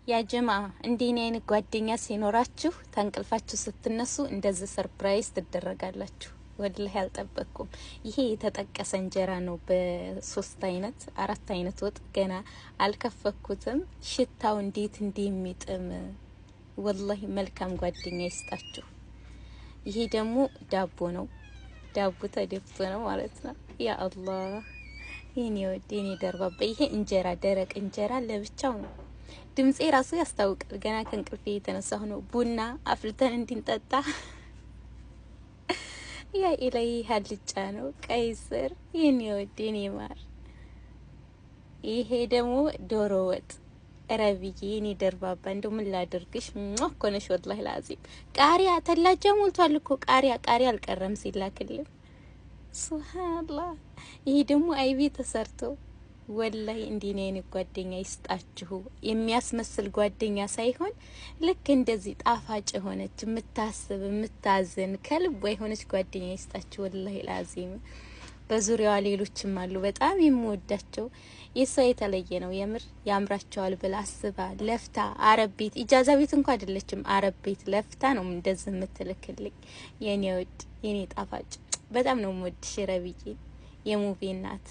ያ ጀማ እንዴኔ አይነት ጓደኛ ሲኖራችሁ ተንቅልፋችሁ ስትነሱ እንደዚህ ሰርፕራይዝ ትደረጋላችሁ። ወላሂ አልጠበቅኩም። ይሄ የተጠቀሰ እንጀራ ነው በ3 አይነት 4 አይነት ወጥ ገና አልከፈኩትም። ሽታው እንዴት እንደሚጥም ወላሂ መልካም ጓደኛ ይስጣችሁ። ይሄ ደግሞ ዳቦ ነው። ዳቦ ተደፍቶ ነው ማለት ነው። ያ አላህ ይሄን የወዴኔ ደርባባ። ይሄ እንጀራ ደረቅ እንጀራ ለብቻው ነው። ድምጼ ራሱ ያስታውቃል። ገና ከእንቅልፌ የተነሳሁ ነው። ቡና አፍልተን እንድንጠጣ ያ ኢላይ ሀልጫ ነው። ቀይ ስር ይሄን የወዴኔ ማር። ይሄ ደግሞ ዶሮ ወጥ ረብዬ የኔ ደርባባ። እንደው ምን ላድርግሽ እኮ ነሽ ወላሂ ላዚም። ቃሪያ ተላጃ ሞልቷል እኮ ቃሪያ አልቀረም ሲላክልን። ሱብሃንአላህ። ይሄ ደግሞ አይቤ ተሰርቶ ወላሂ እንዲኔ አይነት ጓደኛ ይስጣችሁ። የሚያስመስል ጓደኛ ሳይሆን ልክ እንደዚህ ጣፋጭ ሆነች የምታስብ የምታዝን ከልቧ የሆነች ጓደኛ ይስጣችሁ። ወላሂ ላዚም። በዙሪያዋ ሌሎችም አሉ በጣም የምወዳቸው። የሷ የተለየ ነው የምር ያምራቸዋል ብላ አስባ ለፍታ አረብ ቤት ኢጃዛ ቤት እንኳን አይደለችም አረብ ቤት ለፍታ ነው እንደዚህ የምትልክልኝ። የኔ ወድ የኔ ጣፋጭ በጣም ነው የምወድሽ ረብዬ የሙቤ እናት።